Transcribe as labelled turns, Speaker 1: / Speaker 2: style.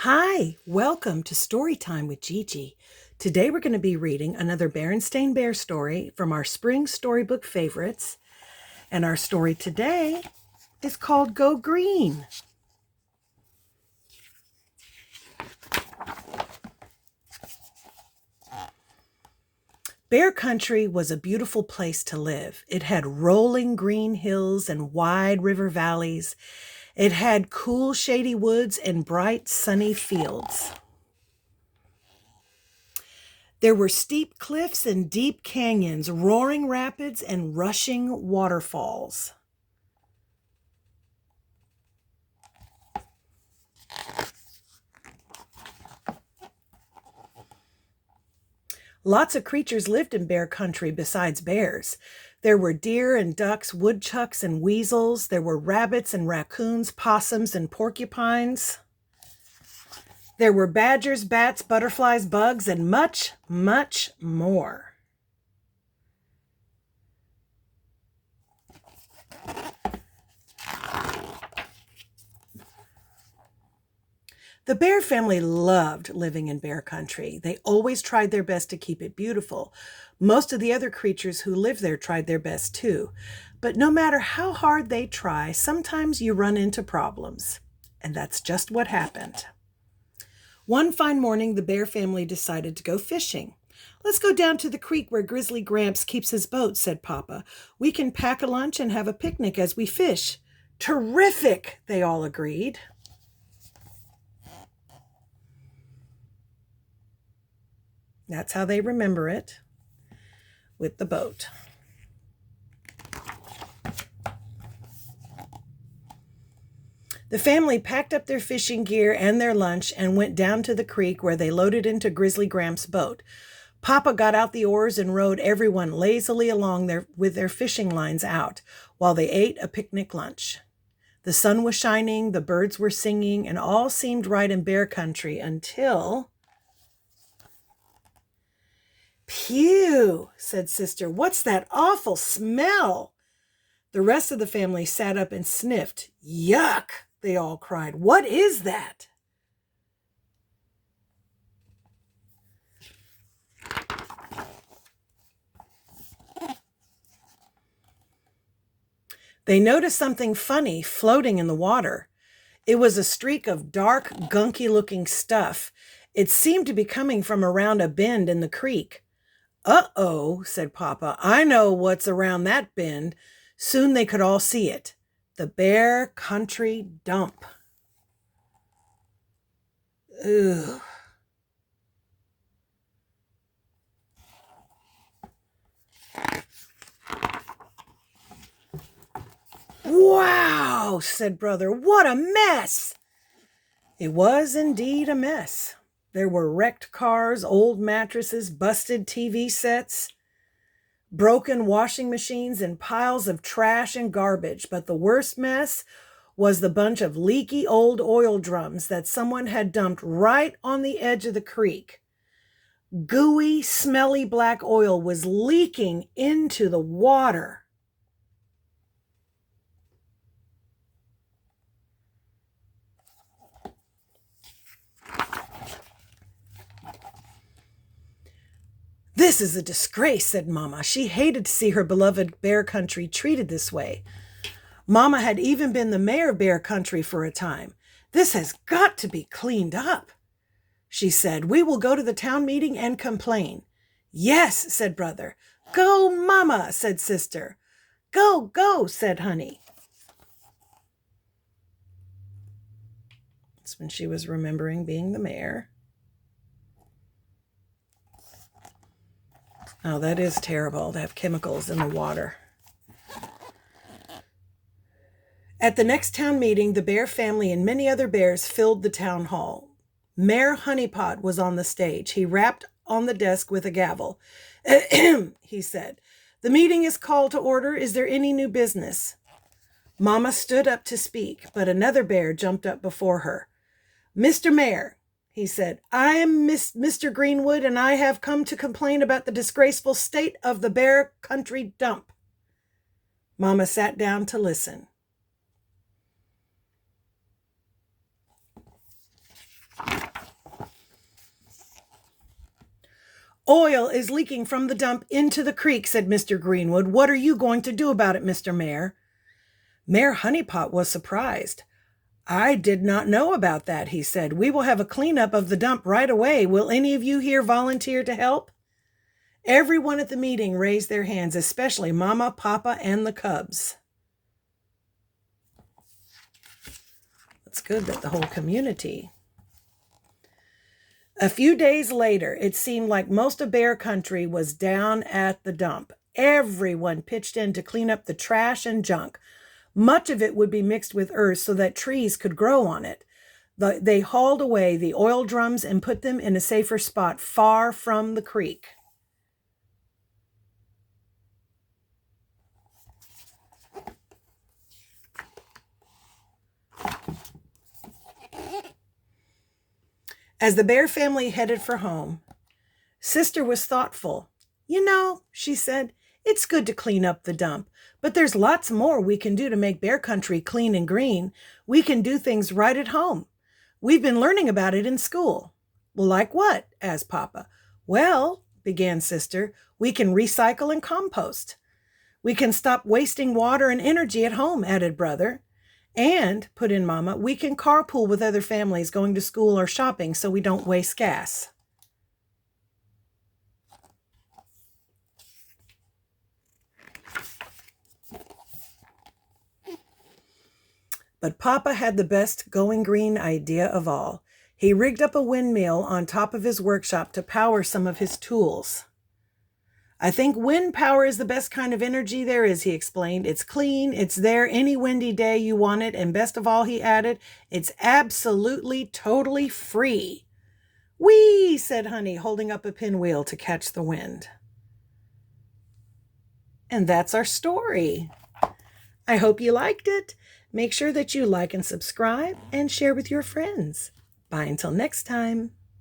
Speaker 1: Hi, welcome to Storytime with Gigi. Today we're going to be reading another Berenstain Bear story from our spring storybook favorites. And our story today is called Go Green. Bear Country was a beautiful place to live. It had rolling green hills and wide river valleys. It had cool, shady woods and bright, sunny fields. There were steep cliffs and deep canyons, roaring rapids and rushing waterfalls. Lots of creatures lived in Bear Country besides bears. There were deer and ducks, woodchucks and weasels. There were rabbits and raccoons, possums and porcupines. There were badgers, bats, butterflies, bugs, and much, much more. The bear family loved living in Bear Country. They always tried their best to keep it beautiful. Most of the other creatures who lived there tried their best too. But no matter how hard they try, sometimes you run into problems. And that's just what happened. One fine morning, the bear family decided to go fishing. "Let's go down to the creek where Grizzly Gramps keeps his boat," said Papa. "We can pack a lunch and have a picnic as we fish." "Terrific," they all agreed. That's how they remember it, with the boat. The family packed up their fishing gear and their lunch and went down to the creek where they loaded into Grizzly Gramps' boat. Papa got out the oars and rowed everyone lazily along there with their fishing lines out while they ate a picnic lunch. The sun was shining, the birds were singing, and all seemed right in Bear Country until... "Phew," said Sister. "What's that awful smell?" The rest of the family sat up and sniffed. "Yuck," they all cried. "What is that?" They noticed something funny floating in the water. It was a streak of dark, gunky-looking stuff. It seemed to be coming from around a bend in the creek. "Uh-oh," said Papa. "I know what's around that bend." Soon they could all see it. The Bear Country Dump. Ugh. "Wow," said Brother. "What a mess!" It was indeed a mess. There were wrecked cars, old mattresses, busted TV sets, broken washing machines, and piles of trash and garbage. But the worst mess was the bunch of leaky old oil drums that someone had dumped right on the edge of the creek. Gooey, smelly black oil was leaking into the water. "This is a disgrace," said Mama. She hated to see her beloved Bear Country treated this way. Mama had even been the mayor of Bear Country for a time. "This has got to be cleaned up," she said. "We will go to the town meeting and complain." "Yes," said Brother. "Go, Mama," said Sister. "Go, go," said Honey. That's when she was remembering being the mayor. Oh, that is terrible to have chemicals in the water. At the next town meeting, the bear family and many other bears filled the town hall. Mayor Honeypot was on the stage. He rapped on the desk with a gavel. "Ahem," he said. "The meeting is called to order. Is there any new business?" Mama stood up to speak, but another bear jumped up before her. "Mr. Mayor," he said, "I am Mr. Greenwood, and I have come to complain about the disgraceful state of the Bear Country Dump." Mama sat down to listen. Oil is leaking from the dump into the creek, said Mr. Greenwood. What are you going to do about it, Mr. Mayor? Mayor Honeypot was surprised. I did not know about that, he said. We will have a cleanup of the dump right away. Will any of you here volunteer to help? Everyone at the meeting raised their hands, especially Mama, Papa, and the cubs. It's good that the whole community. A few days later, it seemed like most of Bear Country was down at the dump. Everyone pitched in to clean up the trash and junk. Much of it would be mixed with earth so that trees could grow on it. They hauled away the oil drums and put them in a safer spot far from the creek. As the Bear family headed for home, Sister was thoughtful. You know, she said, it's good to clean up the dump, but there's lots more we can do to make Bear Country clean and green. We can do things right at home. We've been learning about it in school. Well, like what? Asked Papa. Well, began Sister, we can recycle and compost. We can stop wasting water and energy at home, added Brother. And, put in Mama, we can carpool with other families going to school or shopping so we don't waste gas. But Papa had the best going green idea of all. He rigged up a windmill on top of his workshop to power some of his tools. I think wind power is the best kind of energy there is, he explained. It's clean, it's there any windy day you want it, and best of all, he added, it's absolutely, totally free. Whee, said Honey, holding up a pinwheel to catch the wind. And that's our story. I hope you liked it. Make sure that you like and subscribe and share with your friends. Bye until next time.